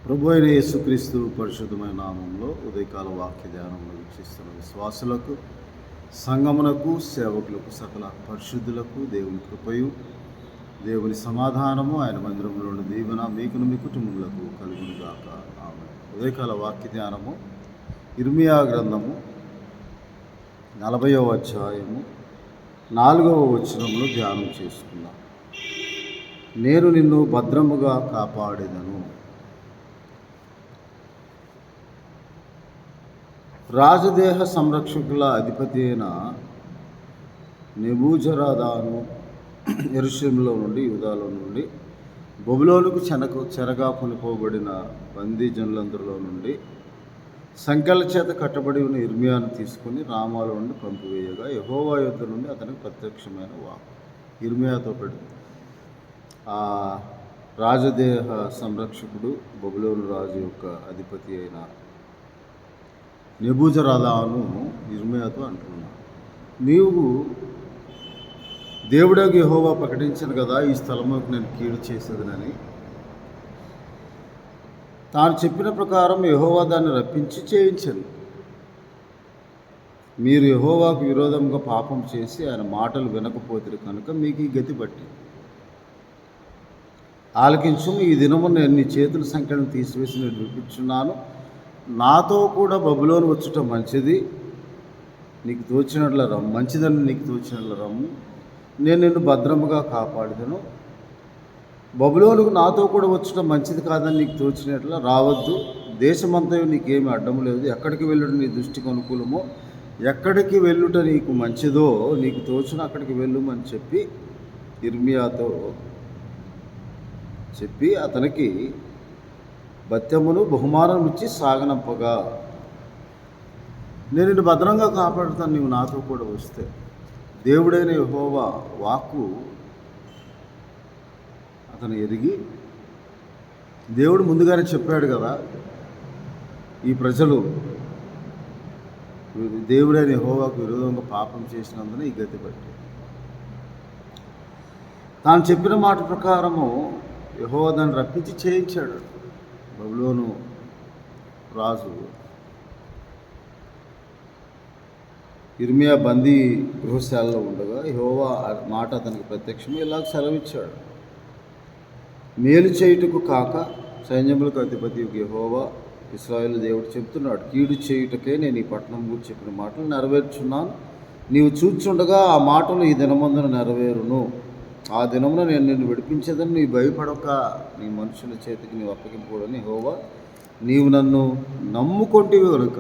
ప్రభు అయిన యేసుక్రీస్తు పరిశుద్ధమైన నామంలో ఉదయకాల వాక్య ధ్యానంలో వీక్షిస్తున్న విశ్వాసులకు, సంఘమునకు, సేవకులకు, సకల పరిశుద్ధులకు దేవుని కృపయు, దేవుని సమాధానము, ఆయన మందిరంలోని దీవెన మీకును మీ కుటుంబములకు కలుగునుగాక. ఆమేన్. ఉదయకాల వాక్య ధ్యానము ఇర్మియా గ్రంథము 40వ అధ్యాయము 4వ వచనములో ధ్యానం చేసుకుందాం. నేను నిన్ను భద్రముగా కాపాడెదను. రాజదేహ సంరక్షకుల అధిపతి అయిన నెబూజరదాను యెరూషలేములో నుండి, యూదాలో నుండి బబులోనుకు చెరగా కొనిపోబడిన బందీ జనులందరిలో నుండి సంకెళ్ళ చేత కట్టబడి ఉన్న ఇర్మియాను తీసుకుని రామాలో నుండి పంపివేయగా యెహోవా యొద్ద నుండి అతనికి ప్రత్యక్షమైన వాక్కు. ఇర్మియాతో పెడు ఆ రాజదేహ సంరక్షకుడు, బబులోను రాజు యొక్క అధిపతి అయిన నెబూజరదాను ఇర్మియాతో అంటున్నాడు, నీవు దేవుడకు యెహోవా ప్రకటించను కదా, ఈ స్థలముకు నేను కీడు చేసేదనని. తాను చెప్పిన ప్రకారం యెహోవా దాన్ని రప్పించి చేయించను. మీరు యెహోవాకు విరోధంగా పాపం చేసి ఆయన మాటలు వినకపోతే కనుక మీకు ఈ గతి బట్టి. ఆలకించుము, ఈ దినము నేను నీ చేతుల సంఖ్యను తీసివేసి నేను విడిపించున్నాను. నాతో కూడా బబులోను వచ్చుట మంచిది, నీకు తోచినట్ల రమ్ము, మంచిదని నీకు తోచినట్ల రమ్ము, నేను నిన్ను భద్రముగా కాపాడుదను. బబులోనుకు నాతో కూడా వచ్చుట మంచిది కాదని నీకు తోచినట్ల రావద్దు. దేశమంతా నీకేమీ అడ్డము లేదు. ఎక్కడికి వెళ్ళుట నీ దృష్టికి అనుకూలమో, ఎక్కడికి వెళ్ళుట నీకు మంచిదో నీకు తోచిన అక్కడికి వెళ్ళుమని చెప్పి ఇర్మియాతో చెప్పి అతనికి భత్యమును బహుమానం ఇచ్చి సాగనంపగా, నేను నిన్ను భద్రంగా కాపాడుతాను నీవు నాతో కూడా వస్తే. దేవుడైన యెహోవా వాక్కు అతను ఎరిగి, దేవుడు ముందుగానే చెప్పాడు కదా, ఈ ప్రజలు దేవుడైన యెహోవాకు విరోధంగా పాపం చేసినందున ఈ గతి బట్టి. తాను చెప్పిన మాట ప్రకారము యెహోవా దాన్ని రప్పించి చేయించాడు. బబులోను రాజు ఇర్మియా బందీ గృహశాలలో ఉండగా యెహోవా మాట అతనికి ప్రత్యక్షమే ఇలాగ సెలవిచ్చాడు, మేలు చేయుటకు కాక సైన్యములకు అధిపతి యెహోవా ఇశ్రాయేలు దేవుడు చెప్తున్నాడు, కీడు చేయుటకే నేను ఈ పట్టణం గురించి చెప్పిన మాటలు నెరవేర్చున్నాను. నీవు చూచుండగా ఆ మాటలు ఈ దినమందున నెరవేరును. ఆ దినమున నేను నిన్ను విడిపించేదని నీవు భయపడక నీ మనుషుల చేతికి నీవు అప్పగింపకూడని యెహోవా నీవు నన్ను నమ్ముకొంటివి కనుక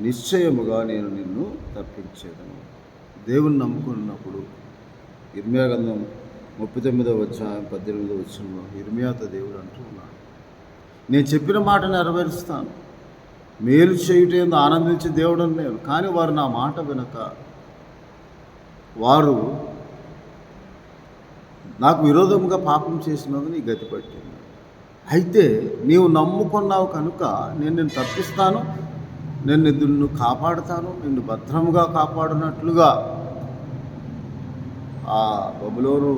నిశ్చయముగా నేను నిన్ను తప్పించేదను. దేవుని నమ్ముకున్నప్పుడు ఇర్మియా గ్రంథం 39వ అధ్యాయం 18వ వచనంలో ఇర్మియాతో దేవుడు అంటూ ఉన్నాడు, నేను చెప్పిన మాట నెరవేరుస్తాను. మేలు చేయుటేందు ఆనందించే దేవుడు అని నేను. కానీ వారు నా మాట వినక వారు నాకు విరోధముగా పాపం చేసినందుకు నీ గతి పట్టింది. అయితే నీవు నమ్ముకున్నావు కనుక నేను నిన్ను తప్పిస్తాను, నేను నిన్ను కాపాడుతాను, నిన్ను భద్రముగా కాపాడినట్లుగా ఆ బబులోను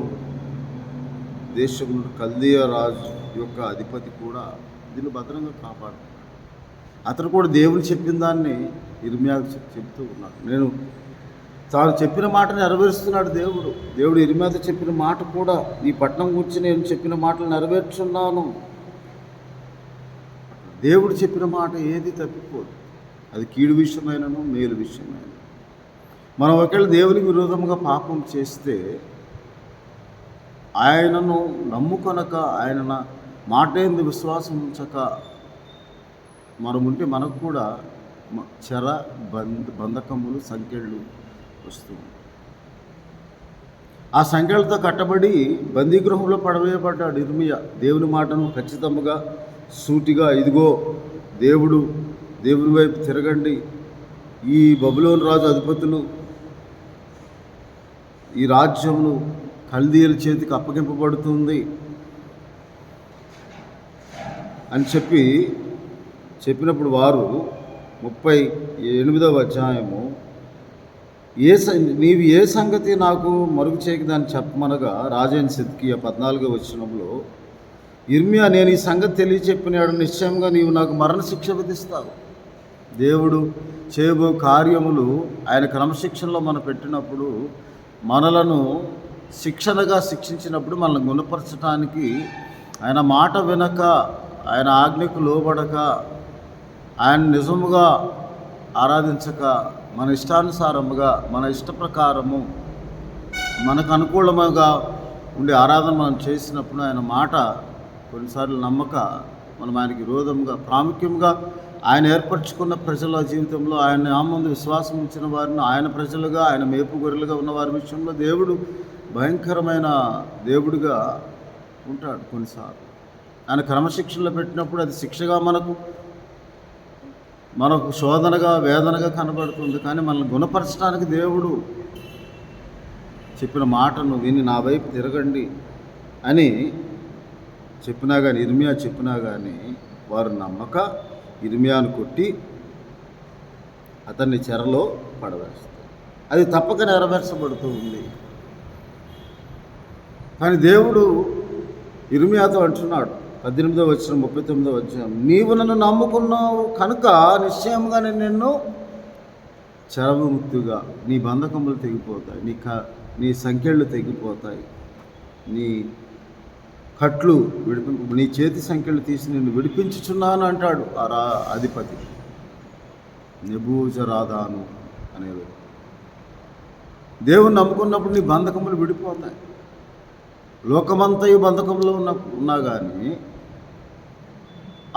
దేశంలో కల్దీయ రాజు యొక్క అధిపతి కూడా దీన్ని భద్రంగా కాపాడుతాడు. అతను కూడా దేవుడు చెప్పిన దాన్ని ఇర్మియాకు చెప్తూ ఉన్నాడు. నేను తాను చెప్పిన మాట నెరవేరుస్తున్నాడు దేవుడు ఇర్మియాతో చెప్పిన మాట కూడా, ఈ పట్టణం గురించి నేను చెప్పిన మాటలు నెరవేర్చున్నాను. దేవుడు చెప్పిన మాట ఏది తప్పిపోదు. అది కీడు విషయమైనను మేలు విషయమైన. మనం ఒకవేళ దేవునికి విరోధంగా పాపం చేస్తే ఆయనను నమ్ముకొనక, ఆయన మాట ఎందు విశ్వాసం ఉంచక మనముంటే మనకు కూడా చెర బంధకములు సంకెళ్ళు వస్తుంది. ఆ సంఖ్యలతో కట్టబడి బందీగృహంలో పడవేయబడ్డాడు ఇర్మియా. దేవుని మాటను ఖచ్చితంగా సూటిగా, ఇదిగో దేవుని వైపు తిరగండి, ఈ బబులోను రాజు అధిపతులు ఈ రాజ్యమును కల్దీయుల చేతికి అప్పగింపబడుతుంది అని చెప్పినప్పుడు వారు 38వ అధ్యాయము నీవు ఏ సంగతి నాకు మరుగు చేయకదాన్ని చెప్పమనగా రాజైన సిద్కియా 14వ వచనంలో ఇర్మియా, నేను ఈ సంగతి తెలియచెప్పినాడు, నిశ్చయంగా నీవు నాకు మరణశిక్ష విధిస్తావు. దేవుడు చేయబో కార్యములు ఆయన క్రమశిక్షణలో మనం పెట్టినప్పుడు, మనలను శిక్షణగా శిక్షించినప్పుడు, మనల్ని గుణపరచడానికి ఆయన మాట వినక, ఆయన ఆజ్ఞకు లోబడక, ఆయన నిజముగా ఆరాధించక, మన ఇష్టానుసారముగా, మన ఇష్ట ప్రకారము, మనకు అనుకూలముగా ఉండే ఆరాధన మనం చేసినప్పుడు ఆయన మాట కొన్నిసార్లు నమ్మక మనం ఆయనకి విరోధంగా, ప్రాముఖ్యంగా ఆయన ఏర్పరచుకున్న ప్రజల జీవితంలో ఆయన నామందు విశ్వాసం ఉంచిన వారిని, ఆయన ప్రజలుగా, ఆయన మేపు గొర్రెలుగా ఉన్న వారి విషయంలో దేవుడు భయంకరమైన దేవుడిగా ఉంటాడు. కొన్నిసార్లు ఆయన క్రమశిక్షణలో పెట్టినప్పుడు అది శిక్షగా మనకు శోధనగా, వేదనగా కనబడుతుంది. కానీ మనల్ని గుణపరచడానికి దేవుడు చెప్పిన మాటను విని నా వైపు తిరగండి అని చెప్పినా కానీ, ఇర్మియా చెప్పినా కానీ వారు నమ్మక ఇర్మియాను కొట్టి అతన్ని చెరలో పడవేస్తారు. అది తప్పక నెరవేర్చబడుతూ ఉంది. కానీ దేవుడు ఇర్మియాతో అంటున్నాడు, 18వ వచనం 39వ వచనం, నీవు నన్ను నమ్ముకున్నావు కనుక నిశ్చయంగా నేను నిన్ను చెరవిముక్తిగా, నీ బంధకములు తెగిపోతాయి, నీ సంఖ్యలు తెగిపోతాయి, నీ కట్లు నీ చేతి సంఖ్యలు తీసి నిన్ను విడిపించుచున్నాను అంటాడు ఆ అధిపతి నెబూజరాదాను అనేది. దేవుని నమ్ముకున్నప్పుడు నీ బంధకములు విడిపోతాయి. లోకమంతయు బంధకంలో ఉన్నా కానీ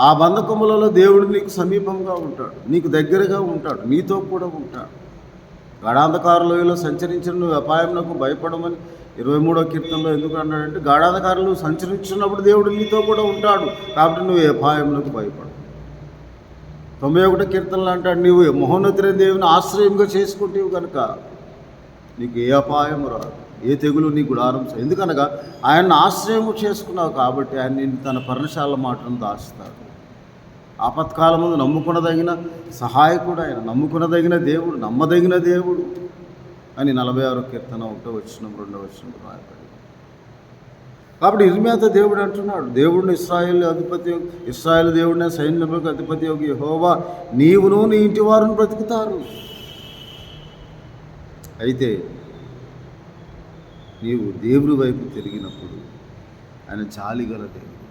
ఆ బంధకములలో దేవుడు నీకు సమీపంగా ఉంటాడు, నీకు దగ్గరగా ఉంటాడు, నీతో కూడా ఉంటాడు. గాఢాంధకారులలో సంచరించిన నువ్వు అపాయమునకు భయపడమని 23వ కీర్తనలో ఎందుకు అన్నాడంటే, గాఢాంధకారులు సంచరించినప్పుడు దేవుడు నీతో కూడా ఉంటాడు, కాబట్టి నువ్వు ఏ అపాయమునకు భయపడు. 91వ కీర్తనలో అంటాడు, నీవు మహోన్నతులైన దేవుని ఆశ్రయంగా చేసుకుంటేవు కనుక నీకు ఏ అపాయము రాదు, ఏ తెగులు నీ గుడారం. ఎందుకనగా ఆయన్ని ఆశ్రయము చేసుకున్నావు కాబట్టి ఆయన నిన్ను తన పర్ణశాల మాటను దాస్తాడు. ఆపత్కాలముందు నమ్ముకునదగిన సహాయకుడు ఆయన, నమ్ముకునదగిన దేవుడు, నమ్మదగిన దేవుడు అని 46వ కీర్తన 1వ వచనం 2వ వచనం రాయబడి. కాబట్టి ఇర్మియాతో దేవుడు అంటున్నాడు, దేవుడిని ఇశ్రాయేలు దేవుడిని సైన్యములకు అధిపతి యోగి యెహోవా, నీవును నీ ఇంటి వారిని బ్రతుకుతారు. అయితే నీవు దేవుడి వైపు తిరిగినప్పుడు ఆయన జాలిగల దేవుడు,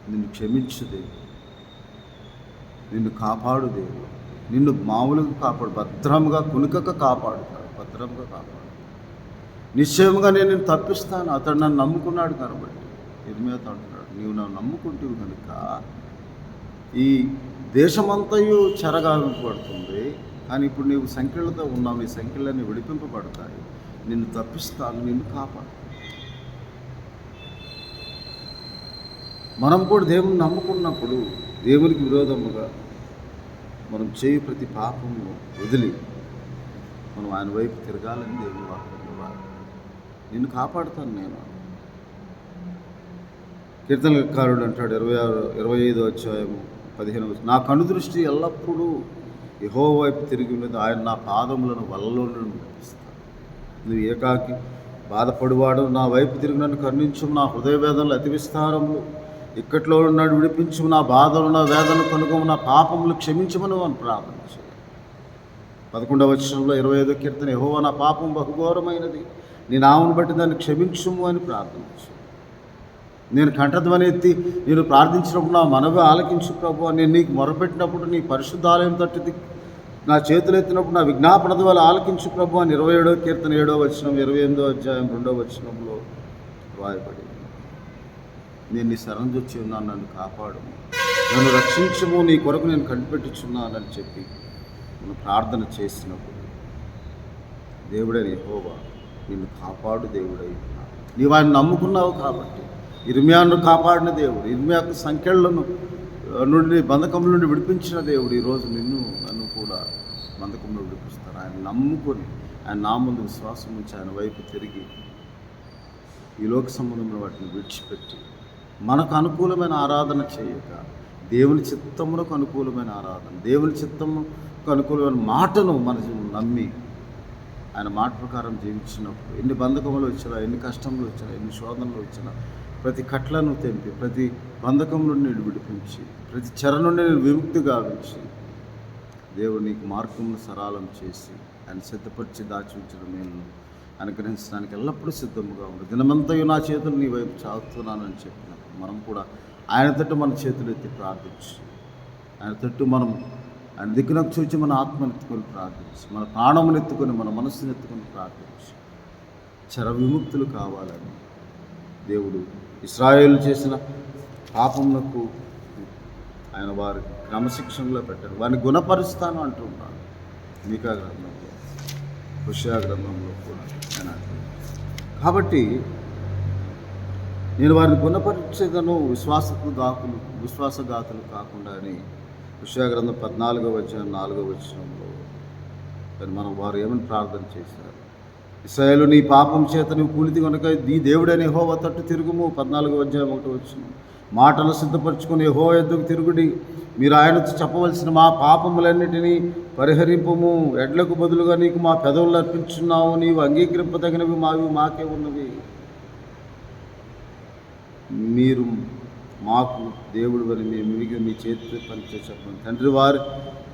నిన్ను క్షమించు దేవుడు, నిన్ను కాపాడు దేవుడు, నిన్ను మామూలుగా కాపాడు, భద్రంగా కునుకక కాపాడుతాడు, భద్రంగా కాపాడు. నిశ్చయంగా నేను నిన్ను తప్పిస్తాను. అతడు నన్ను నమ్ముకున్నాడు కాబట్టి ఇర్మియాతో అంటున్నాడు, నీవు నన్ను నమ్ముకుంటేవు కనుక ఈ దేశమంతయు చెరగావింపబడుతుంది, కానీ ఇప్పుడు నీవు సంఖ్యలతో ఉన్నావు, నీ సంఖ్యలన్నీ విడిపింపబడతాయి, నిన్ను తప్పిస్తాను, నిన్ను కాపాడు. మనం కూడా దేవుని నమ్ముకున్నప్పుడు దేవునికి విరోధముగా మనం చేయు ప్రతి పాపము వదిలి మనం ఆయన వైపు తిరగాలని దేవుని వాక్యంలో రాదు. నిన్ను కాపాడుతాను నేను. కీర్తనకారుడు అంటాడు 25వ అధ్యాయము 15వ, నా కనుదృష్టి ఎల్లప్పుడూ యెహోవా వైపు తిరిగి ఉన్నది, ఆయన నా పాదములను వలలో నుండి విడిపిస్తాడు. నువ్వు ఏకాకి బాధపడివాడు నా వైపు తిరిగి నన్ను కరుణించు, నా హృదయ వేదనలు అతి విస్తారములు, ఇక్కట్లో ఉన్నాడు విడిపించు, నా బాధలు నా వేదన కనుగొము, నా పాపములు క్షమించమని అని ప్రార్థించు. 11వ వచనంలో 25వ కీర్తన, యెహోవా నా పాపం బహుఘోరమైనది, నీ నామమును బట్టి దాన్ని క్షమించుము అని ప్రార్థించు. నేను కంఠధ్వని ఎత్తి నేను ప్రార్థించినప్పుడు నా మనవి ఆలకించు ప్రభువా, నేను నీకు మొరపెట్టినప్పుడు నీ పరిశుద్ధాలయం తట్టు నా చేతులు ఎత్తినప్పుడు నా విజ్ఞాపన ద్వారా ఆలకించు ప్రభువా అని 27వ కీర్తన 7వ వచనం, 28వ అధ్యాయం 2వ వచనంలో రాయబడి. నేను నీ శరణొచ్చి ఉన్నాను, నన్ను కాపాడు, నన్ను రక్షించము, నీ కొరకు నేను కనిపెట్టుచున్నానని చెప్పి మనం ప్రార్థన చేసినప్పుడు దేవుడైన యెహోవా నిన్ను కాపాడు దేవుడై ఉన్నాడు. నీవు ఆయన నమ్ముకున్నావు కాబట్టి. ఇర్మియాను కాపాడిన దేవుడు, ఇర్మియాకు సంఖ్యలను నుండి బంధకం నుండి విడిపించిన దేవుడు ఈరోజు నన్ను కూడా బంధకంలో విడిపిస్తారు. ఆయన నమ్ముకొని ఆయన నా ముందు విశ్వాసం ఉంచి ఆయన వైపు తిరిగి ఈ లోక సంబంధమైన వాటిని విడిచిపెట్టి మనకు అనుకూలమైన ఆరాధన చేయక దేవుని చిత్తమునకు అనుకూలమైన ఆరాధన, దేవుని చిత్తముకు అనుకూలమైన మాటను మన నమ్మి ఆయన మాట ప్రకారం జీవించినప్పుడు ఎన్ని బంధకములు వచ్చినా, ఎన్ని కష్టములు వచ్చినా, ఎన్ని శోధనలు వచ్చినా, ప్రతి కట్లను తెంపి, ప్రతి బంధకం నుండి నేను విడిపించి, ప్రతి చెర నుండి నేను విముక్తి గావించి, దేవుడు నీకు మార్గమును సరళం చేసి ఆయన సిద్ధపరిచి దాచి ఉంచిన మేలును అనుగ్రహించడానికి ఎల్లప్పుడూ సిద్ధముగా ఉంది. దినమంతయు నా చేతులు నీ వైపు చాగుతున్నానని చెప్పినప్పుడు మనం కూడా ఆయన తట్టు మన చేతులు ఎత్తి ప్రార్థించి, ఆయన తట్టు మనం ఆయన దిక్కునకు చూచి మన ఆత్మను ఎత్తుకొని ప్రార్థించి, మన ప్రాణమును ఎత్తుకొని, మన మనస్సును ఎత్తుకొని ప్రార్థించి చెర విముక్తులు కావాలని దేవుడు ఇశ్రాయేలు చేసిన పాపమునకు ఆయన వారి క్రమశిక్షణలో పెట్టారు. వారిని గుణపరుస్తాను అంటున్నాడు. మీకా గ్రంథంలో, హోషేయ గ్రంథంలో కూడా ఆయన కాబట్టి నేను వారిని గుణపరిచేదను, విశ్వాసఘాతులు కాకుండా అని హోషేయ గ్రంథం 14వ అధ్యాయం 4వ వచనంలో మనం వారు ఏమని ప్రార్థన చేశారు? ఇశ్రాయేలు నీ పాపం చేత నువ్వు కూలితి కనుక నీ దేవుడైన యెహోవా తట్టు తిరుగుము. 14వ అధ్యాయం 1వ వచనం. మాటలు సిద్ధపరచుకుని యెహోవా యొద్దకు తిరుగుడి, మీరు ఆయనతో చెప్పవలసిన మా పాపములన్నిటినీ పరిహరింపము. ఎడ్లకు బదులుగా నీకు మా పెదవులు అర్పించున్నావు, నీవు అంగీకరింపదగినవి మాకే ఉన్నవి. మీరు మాకు దేవుడు అని మేము మీ చేతితో పనిచే చెప్పండి.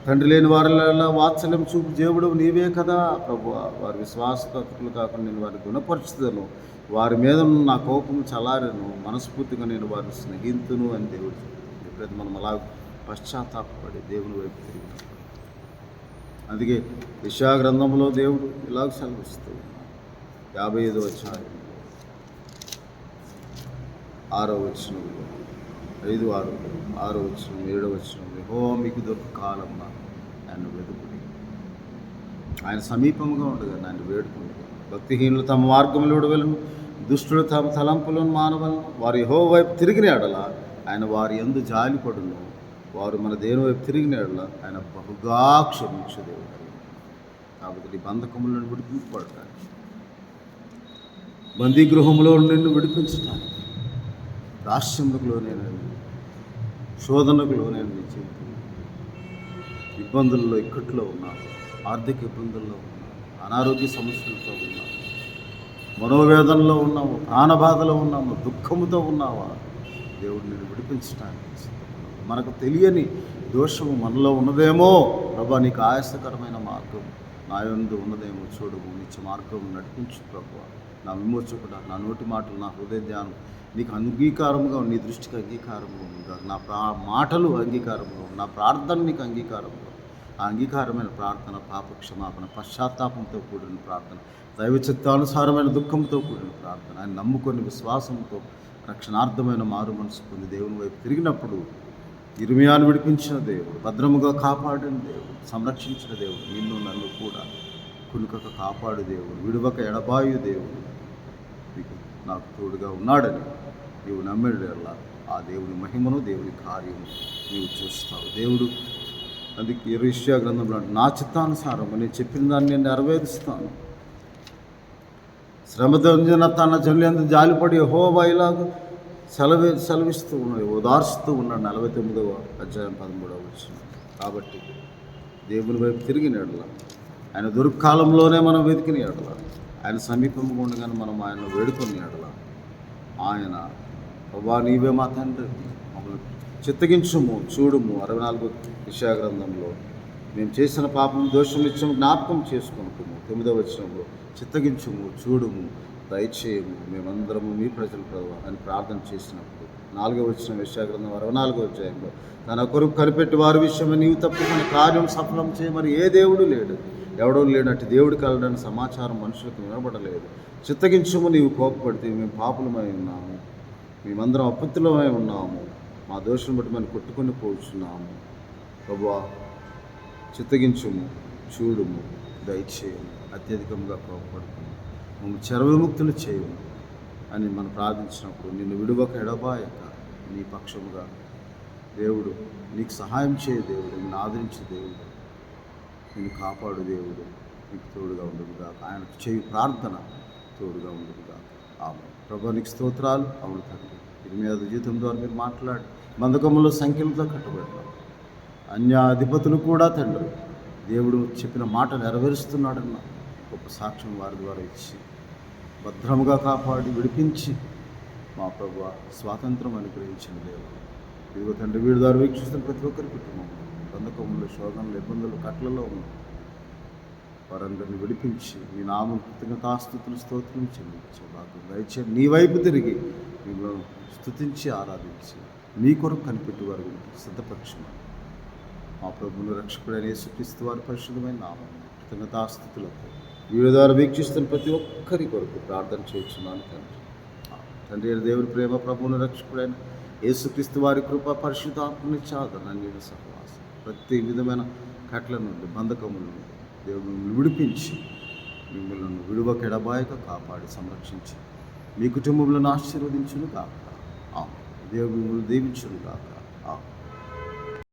తండ్రి లేని వారిలో వాత్సల్యం చూపు దేవుడు నీవే కదా ప్రభు. వారి విశ్వాసతత్తులు కాకుండా నేను వారిని గుణపరుచుతాను, వారి మీద నా కోపం చలారెను, మనస్ఫూర్తిగా నేను వారిని స్నేహితును అని దేవుడు చెప్తాను. ఎప్పుడైతే మనం అలా పశ్చాత్తాపడి దేవుని వైపు తిరిగినప్పుడు, అందుకే యెషయా గ్రంథంలో దేవుడు ఇలాగ సెలవిస్తూ 55వ అధ్యాయం 6వ వచనంలో 5, 6, 6వ వచనం, 7వ వచనం, యెహోవా మీకు దొరికి కాలం ఆయన వెతుకుడి, ఆయన సమీపంగా ఉండగా ఆయన వేడుకుంటుంది. భక్తిహీనులు తమ మార్గములు విడవలను, దుష్టులు తమ తలంపులను మానవలను. వారు యెహోవా వైపు తిరిగిన ఎడల ఆయన వారి యందు జాలిపడును, వారు మన దేవుని వైపు తిరిగిన ఎడల ఆయన బహుగా క్షమించు దేవుడు. కాబట్టి బంధకములను విడిపించబడటానికి, బందీగృహంలో నిన్ను విడిపించడానికి, దాస్యములో నేను, శోధనకులో నేను నీ జీవితం, ఇబ్బందుల్లో ఇక్కట్లో ఉన్నాను, ఆర్థిక ఇబ్బందుల్లో ఉన్నాను, అనారోగ్య సమస్యలతో ఉన్నాను, మనోవేదనలో ఉన్నాము, ప్రాణబాధలో ఉన్నాము, దుఃఖముతో ఉన్నావా, దేవుడు నేను విడిపించడానికి మనకు తెలియని దోషము మనలో ఉన్నదేమో ప్రభా, నీకు ఆయాసకరమైన మార్గం నా యందు ఉన్నదేమో చూడము, నిత్య మార్గం నడిపించు ప్రభా. నా విమోచకుడా, నా నోటి మాటలు, నా హృదయ ధ్యానం నీకు అంగీకారంగా, నీ దృష్టికి అంగీకారంగా ఉందా, నా మాటలు అంగీకారంగా, నా ప్రార్థన నీకు అంగీకారంగా. ఆ అంగీకారమైన ప్రార్థన పాప క్షమాపణ, పశ్చాత్తాపంతో కూడిన ప్రార్థన, దైవ చిత్తానుసారమైన దుఃఖంతో కూడిన ప్రార్థన, ఆయన నమ్ముకొని విశ్వాసంతో రక్షణార్థమైన మారు మనసు పొంది దేవుని వైపు తిరిగినప్పుడు ఇర్మియాను విడిపించిన దేవుడు, భద్రముగా కాపాడిన దేవుడు, సంరక్షించిన దేవుడు, నిన్ను నన్ను కూడా కునుకక కాపాడు దేవుడు, విడువక ఎడబాయు దేవుడు నీకు నాకు తోడుగా ఉన్నాడని నీవు నమ్మేలా ఆ దేవుని మహిమను, దేవుని కార్యము నీవు చూస్తావు. దేవుడు అందుకే యెషయా గ్రంథంలో నా చిత్తానుసారం నేను చెప్పిన దాన్ని నేను నెరవేరుస్తాను. శ్రమదొందిన తన జనులందు జాలిపడి యెహోవా ఇలాగ సెలవిస్తూ ఉన్నాడు, ఓదార్చుతూ ఉన్నాడు. 49వ అధ్యాయం 13వ వచనం. కాబట్టి దేవుని వైపు తిరిగిన ఎడల, ఆయన దుర్కాలంలోనే మనం వెతికిన ఎడల, ఆయన సమీపంగా ఉండగానే మనం ఆయన వేడుకొని ఎడల, ఆయన ప్రభా నీవే మా తండ్రి, మమ్మల్ని చిత్తగించుము, చూడుము. 64వ యెషయా గ్రంథంలో మేము చేసిన పాపం దోషం నిత్యం జ్ఞాపకం చేసుకుంటుము. 9వ వచనంలో చిత్తగించుము, చూడుము, దయచేయము, మేమందరము మీ ప్రజలు ప్రభు అని ప్రార్థన చేసినప్పుడు 4వ వచనం యెషయా గ్రంథం 64వ అధ్యాయంలో తన కొరకు కనిపెట్టి వారి విషయమై నీవు తప్పుకున్న కార్యం సఫలం చేయమని ఏ దేవుడు లేడు, ఎవడో లేనట్టు దేవుడు కలడని సమాచారం మనుషులకు వినబడలేదు. చిత్తగించుము, నీవు కోపపడితే మేము పాపులమై ఉన్నాము, మేమందరం అపత్తులమై ఉన్నాము, మా దోషం బట్టి మనం కొట్టుకొని పోతున్నాము. ప్రభువా చిత్తగించుము, చూడుము, దయచేయము, అత్యధికంగా కోపపడుతుంది, మమ్మల్ని చెరవిముక్తులు చేయము అని మనం ప్రార్థించినప్పుడు నిన్ను విడువక ఎడబాయక నీ పక్షముగా దేవుడు నీకు సహాయం చేయ దేవుడు, నిన్ను ఆదరించే దేవుడు, నిన్ను కాపాడు దేవుడు నీకు తోడుగా ఉండదుగా. ఆయనకు చేయి ప్రార్థన తోడుగా ఉండదుగా. ఆమె ప్రభు నీకు స్తోత్రాలు. అవును తండ్రి, ఇర్మియా జీవితం ద్వారా మీరు మాట్లాడి బంధకములో సంఖ్యలతో కట్టబడినాం. అన్యాధిపతులు కూడా తండ్రి దేవుడు చెప్పిన మాట నెరవేరుస్తున్నాడన్న గొప్ప సాక్ష్యం వారి ద్వారా ఇచ్చి భద్రముగా కాపాడి విడిపించి మా ప్రభువా స్వాతంత్రం అనుగ్రహించిన దేవుడు. ఇదిగో తండ్రి, వీడి ద్వారా వీక్షిస్తున్న ప్రతి ఒక్కరి కుటుంబం బంధకములు, శోధనలు, ఇబ్బందులు, కట్లలో ఉన్న వారందరిని విడిపించి మీ నామం కృతజ్ఞతాస్తుతులు స్తోత్రం చెల్లించు. నాకు దయచేసి నీ వైపు తిరిగి మిమ్మల్ని స్తుతించి ఆరాధించి మీ కొరకు కనిపెట్టి వారు సిద్ధపరచున్నారు. మా ప్రభువును రక్షకుడైన యేసుక్రీస్తు వారి పరిశుద్ధమైన నామం కృతజ్ఞతాస్తుతులతో వీడి ద్వారా వీక్షిస్తున్న ప్రతి ఒక్కరి కొరకు ప్రార్థన చేస్తున్నాను తండ్రి. తండ్రి అయిన దేవుడి ప్రేమ, ప్రభువును రక్షకుడైన యేసుక్రీస్తు వారి కృప, పరిశుద్ధాత్మని చాదన, నేను సహవాసం ప్రతి విధమైన కట్ల నుండి, బంధకముల నుండి దేవుడు మిమ్మల్ని విడిపించి మిమ్మల్ని విడువక ఎడబాయక కాపాడి సంరక్షించి మీ కుటుంబంలో ఆశీర్వదించును కాక. దేవుడు మిమ్మల్ని దీవించును కాక.